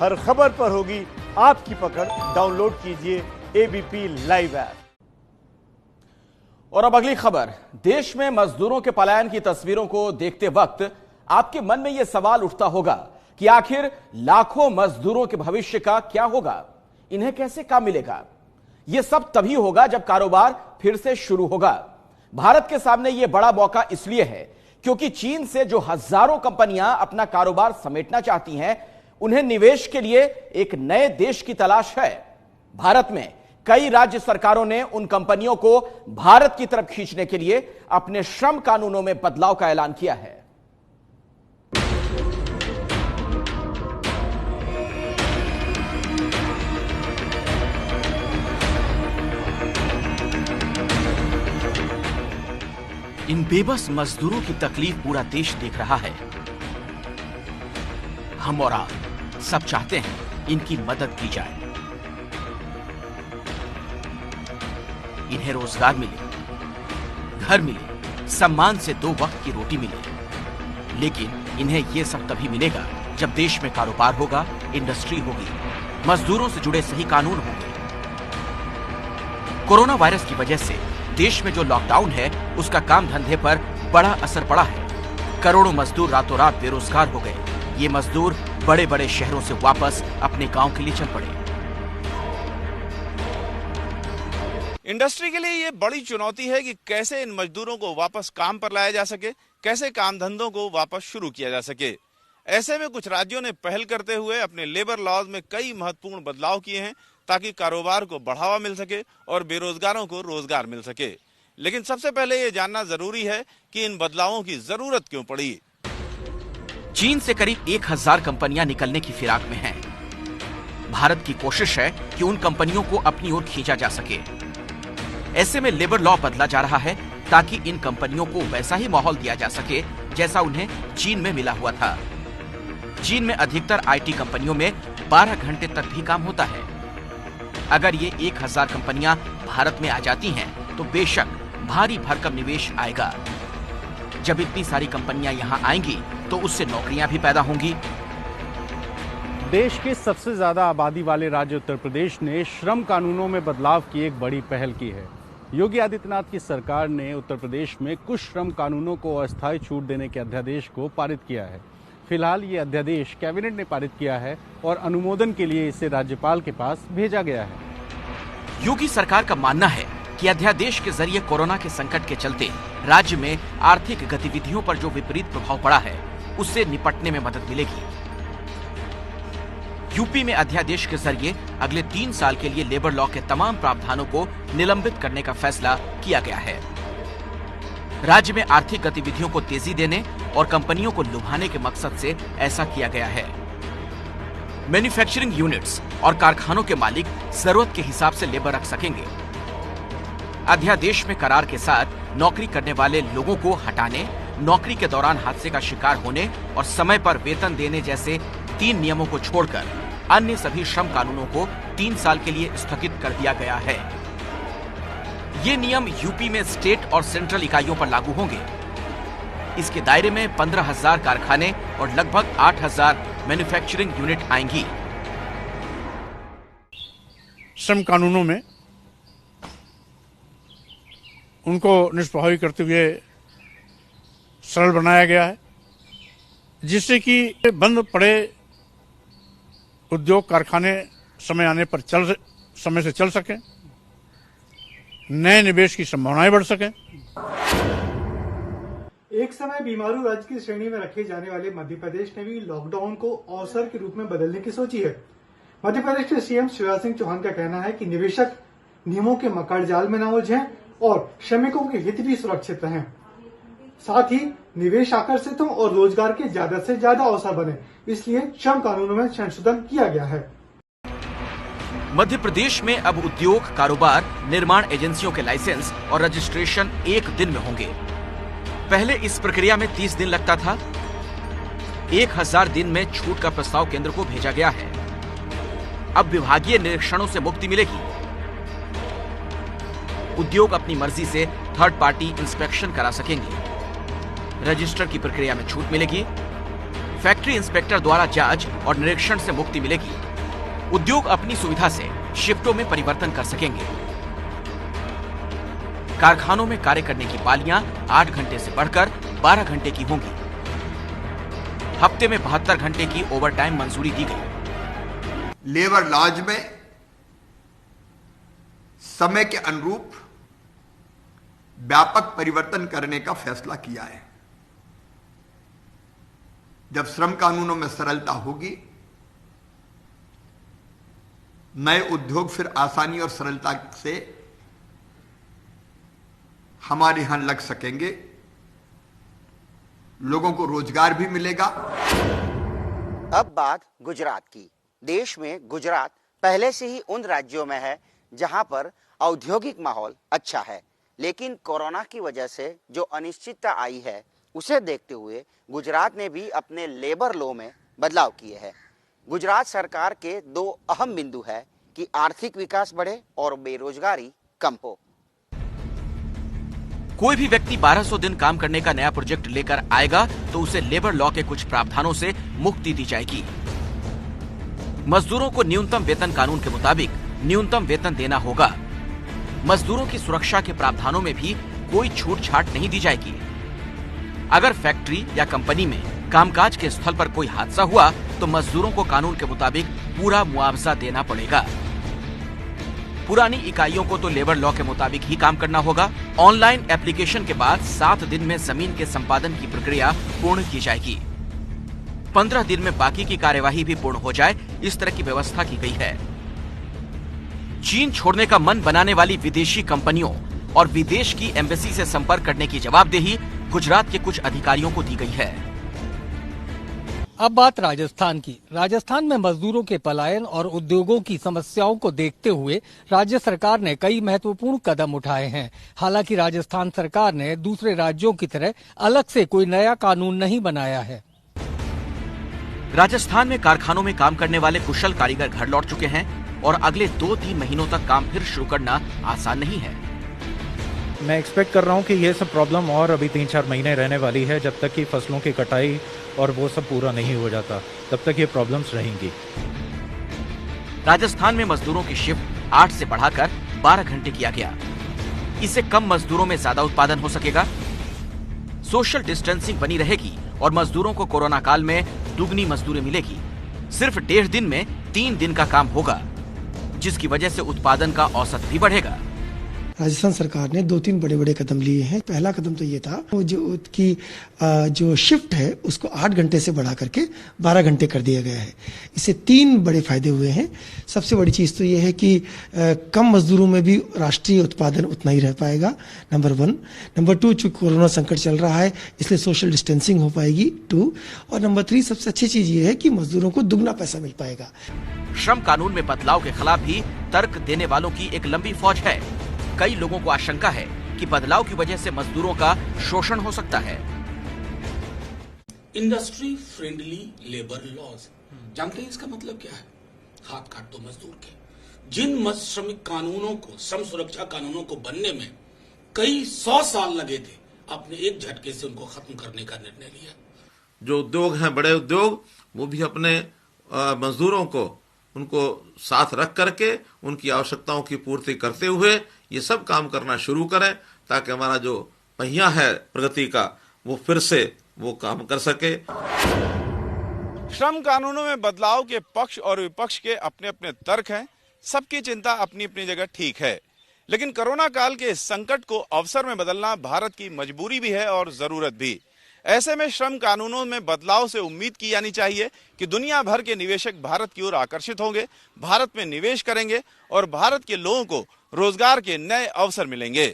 हर खबर पर होगी आपकी पकड़। डाउनलोड कीजिए एबीपी लाइव ऐप। और अब अगली खबर। देश में मजदूरों के पलायन की तस्वीरों को देखते वक्त आपके मन में यह सवाल उठता होगा कि आखिर लाखों मजदूरों के भविष्य का क्या होगा, इन्हें कैसे काम मिलेगा। यह सब तभी होगा जब कारोबार फिर से शुरू होगा। भारत के सामने यह बड़ा मौका इसलिए है क्योंकि चीन से जो हजारों कंपनियां अपना कारोबार समेटना चाहती हैं, उन्हें निवेश के लिए एक नए देश की तलाश है। भारत में कई राज्य सरकारों ने उन कंपनियों को भारत की तरफ खींचने के लिए अपने श्रम कानूनों में बदलाव का ऐलान किया है। इन बेबस मजदूरों की तकलीफ पूरा देश देख रहा है। हम और आप सब चाहते हैं इनकी मदद की जाए, इन्हें रोजगार मिले, घर मिले, सम्मान से 2 वक्त की रोटी मिले। लेकिन इन्हें यह सब तभी मिलेगा जब देश में कारोबार होगा, इंडस्ट्री होगी, मजदूरों से जुड़े सही कानून होंगे। कोरोना वायरस की वजह से देश में जो लॉकडाउन है, उसका काम धंधे पर बड़ा असर पड़ा है। करोड़ों मजदूर रातों रात बेरोजगार हो गए। ये मजदूर बड़े बड़े शहरों से वापस अपने गांव के लिए चल पड़े। इंडस्ट्री के लिए ये बड़ी चुनौती है कि कैसे इन मजदूरों को वापस काम पर लाया जा सके, कैसे काम धंधों को वापस शुरू किया जा सके। ऐसे में कुछ राज्यों ने पहल करते हुए अपने लेबर लॉज में कई महत्वपूर्ण बदलाव किए हैं ताकि कारोबार को बढ़ावा मिल सके और बेरोजगारों को रोजगार मिल सके। लेकिन सबसे पहले ये जानना जरूरी है कि इन बदलावों की जरूरत क्यों पड़ी। चीन से करीब 1000 कंपनियां निकलने की फिराक में हैं। भारत की कोशिश है कि उन कंपनियों को अपनी ओर खींचा जा सके। ऐसे में लेबर लॉ बदला जा रहा है ताकि इन कंपनियों को वैसा ही माहौल दिया जा सके जैसा उन्हें चीन में मिला हुआ था। चीन में अधिकतर आईटी कंपनियों में 12 घंटे तक भी काम होता है। अगर ये 1000 कंपनियां भारत में आ जाती हैं, तो बेशक भारी भरकम निवेश आएगा। जब इतनी सारी कंपनियां यहां आएंगी, तो उससे नौकरियां भी पैदा होंगी। देश के सबसे ज्यादा आबादी वाले राज्य उत्तर प्रदेश ने श्रम कानूनों में बदलाव की एक बड़ी पहल की है। योगी आदित्यनाथ की सरकार ने उत्तर प्रदेश में कुछ श्रम कानूनों को अस्थायी छूट देने के अध्यादेश को पारित किया है। फिलहाल ये अध्यादेश कैबिनेट ने पारित किया है और अनुमोदन के लिए इसे राज्यपाल के पास भेजा गया है। योगी सरकार का मानना है कि अध्यादेश के जरिए कोरोना के संकट के चलते राज्य में आर्थिक गतिविधियों पर जो विपरीत प्रभाव पड़ा है, उससे निपटने में मदद मिलेगी। यूपी में अध्यादेश के जरिए अगले 3 साल के लिए लेबर लॉ के तमाम प्रावधानों को निलंबित करने का फैसला किया गया है। राज्य में आर्थिक गतिविधियों को तेजी देने और कंपनियों को लुभाने के मकसद से ऐसा किया गया है। मैन्युफैक्चरिंग यूनिट्स और कारखानों के मालिक जरूरत के हिसाब से लेबर रख सकेंगे। अध्यादेश में करार के साथ नौकरी करने वाले लोगों को हटाने, नौकरी के दौरान हादसे का शिकार होने और समय पर वेतन देने जैसे 3 नियमों को छोड़कर अन्य सभी श्रम कानूनों को 3 साल के लिए स्थगित कर दिया गया है। ये नियम यूपी में स्टेट और सेंट्रल इकाइयों पर लागू होंगे। इसके दायरे में 15,000 कारखाने और लगभग 8,000 मैन्युफैक्चरिंग यूनिट आएंगी। श्रम कानूनों में उनको निष्प्रभावी करते हुए सरल बनाया गया है, जिससे कि बंद पड़े उद्योग कारखाने समय आने पर समय से चल सकें, नए निवेश की संभावनाएं बढ़ सकें। एक समय बीमारू राज्य की श्रेणी में रखे जाने वाले मध्य प्रदेश ने भी लॉकडाउन को अवसर के रूप में बदलने की सोची है। मध्य प्रदेश के सीएम शिवराज सिंह चौहान का कहना है कि निवेशक नियमों के मकड़ जाल में न उलझें और श्रमिकों के हित भी सुरक्षित रहें। साथ ही निवेश आकर्षित हो और रोजगार के ज्यादा से ज्यादा अवसर बने, इसलिए श्रम कानूनों में संशोधन किया गया है। मध्य प्रदेश में अब उद्योग, कारोबार, निर्माण एजेंसियों के लाइसेंस और रजिस्ट्रेशन 1 दिन में होंगे। पहले इस प्रक्रिया में 30 दिन लगता था। 1000 दिन में छूट का प्रस्ताव केंद्र को भेजा गया है। अब विभागीय निरीक्षणों से मुक्ति मिलेगी। उद्योग अपनी मर्जी से थर्ड पार्टी इंस्पेक्शन करा सकेंगे। रजिस्टर की प्रक्रिया में छूट मिलेगी। फैक्ट्री इंस्पेक्टर द्वारा जांच और निरीक्षण से मुक्ति मिलेगी। उद्योग अपनी सुविधा से शिफ्टों में परिवर्तन कर सकेंगे। कारखानों में कार्य करने की पालियां 8 घंटे से बढ़कर 12 घंटे की होंगी। हफ्ते में 72 घंटे की ओवरटाइम मंजूरी दी गई। लेबर लॉज में समय के अनुरूप व्यापक परिवर्तन करने का फैसला किया है। जब श्रम कानूनों में सरलता होगी, नए उद्योग फिर आसानी और सरलता से हमारे यहां लग सकेंगे। लोगों को रोजगार भी मिलेगा। अब बात गुजरात की। देश में गुजरात पहले से ही उन राज्यों में है जहां पर औद्योगिक माहौल अच्छा है, लेकिन कोरोना की वजह से जो अनिश्चितता आई है उसे देखते हुए गुजरात ने भी अपने लेबर लॉ में बदलाव किए हैं। गुजरात सरकार के 2 अहम बिंदु है कि आर्थिक विकास बढ़े और बेरोजगारी कम हो। कोई भी व्यक्ति 1200 दिन काम करने का नया प्रोजेक्ट लेकर आएगा तो उसे लेबर लॉ के कुछ प्रावधानों से मुक्ति दी जाएगी। मजदूरों को न्यूनतम वेतन कानून के मुताबिक न्यूनतम वेतन देना होगा। मजदूरों की सुरक्षा के प्रावधानों में भी कोई छूट छाट नहीं दी जाएगी। अगर फैक्ट्री या कंपनी में कामकाज के स्थल पर कोई हादसा हुआ तो मजदूरों को कानून के मुताबिक पूरा मुआवजा देना पड़ेगा। पुरानी इकाइयों को तो लेबर लॉ के मुताबिक ही काम करना होगा। ऑनलाइन एप्लीकेशन के बाद 7 दिन में जमीन के संपादन की प्रक्रिया पूर्ण की जाएगी। 15 दिन में बाकी की कार्यवाही भी पूर्ण हो जाए, इस तरह की व्यवस्था की गई है। चीन छोड़ने का मन बनाने वाली विदेशी कंपनियों और विदेश की एम्बेसी से संपर्क करने की जवाबदेही गुजरात के कुछ अधिकारियों को दी गई है। अब बात राजस्थान की। राजस्थान में मजदूरों के पलायन और उद्योगों की समस्याओं को देखते हुए राज्य सरकार ने कई महत्वपूर्ण कदम उठाए हैं। हालांकि राजस्थान सरकार ने दूसरे राज्यों की तरह अलग से कोई नया कानून नहीं बनाया है। राजस्थान में कारखानों में काम करने वाले कुशल कारीगर घर लौट चुके हैं और अगले 2-3 महीनों तक काम फिर शुरू करना आसान नहीं है। मैं एक्सपेक्ट कर रहा हूं कि ये सब प्रॉब्लम और अभी 3-4 महीने रहने वाली है। जब तक कि फसलों की कटाई और वो सब पूरा नहीं हो जाता, तब तक ये प्रॉब्लम्स रहेंगी। राजस्थान में मजदूरों की शिफ्ट 8 से बढ़ाकर 12 घंटे किया गया। इससे कम मजदूरों में ज्यादा उत्पादन हो सकेगा। सोशल डिस्टेंसिंग बनी रहेगी और मजदूरों को कोरोना काल में दुगनी मजदूरी मिलेगी। सिर्फ 1.5 दिन में 3 दिन का काम होगा, जिसकी वजह से उत्पादन का औसत भी बढ़ेगा। राजस्थान सरकार ने 2-3 बड़े बड़े कदम लिए हैं। पहला कदम तो ये था जो शिफ्ट है उसको 8 घंटे से बढ़ा करके 12 घंटे कर दिया गया है। इससे 3 बड़े फायदे हुए हैं। सबसे बड़ी चीज तो ये है कि कम मजदूरों में भी राष्ट्रीय उत्पादन उतना ही रह पाएगा, नंबर 1। नंबर 2, चूंकि कोरोना संकट चल रहा है इसलिए सोशल डिस्टेंसिंग हो पाएगी 2। और नंबर 3 सबसे अच्छी चीज ये है कि मजदूरों को दुगना पैसा मिल पाएगा। श्रम कानून में बदलाव के खिलाफ भी तर्क देने वालों की एक लंबी फौज है। कई लोगों को आशंका है कि बदलाव की वजह से मजदूरों का शोषण हो सकता है। इंडस्ट्री फ्रेंडली लेबर लॉज, जानते हैं इसका मतलब क्या है? हाथ काट दो मजदूर के। जिन श्रमिक कानूनों को, श्रम सुरक्षा कानूनों को बनने में कई 100 साल लगे थे, आपने एक झटके से उनको खत्म करने का निर्णय लिया। जो उद्योग हैं, बड़े उद्योग, वो भी अपने मजदूरों को उनको साथ रख करके उनकी आवश्यकताओं की पूर्ति करते हुए ये सब काम करना शुरू करें, ताकि हमारा जो पहिया है प्रगति का वो फिर से वो काम कर सके। श्रम कानूनों में बदलाव के पक्ष और विपक्ष के अपने अपने तर्क हैं। सबकी चिंता अपनी अपनी जगह ठीक है, लेकिन कोरोना काल के इस संकट को अवसर में बदलना भारत की मजबूरी भी है और जरूरत भी। ऐसे में श्रम कानूनों में बदलाव से उम्मीद की जानी चाहिए कि दुनिया भर के निवेशक भारत की ओर आकर्षित होंगे, भारत में निवेश करेंगे और भारत के लोगों को रोजगार के नए अवसर मिलेंगे।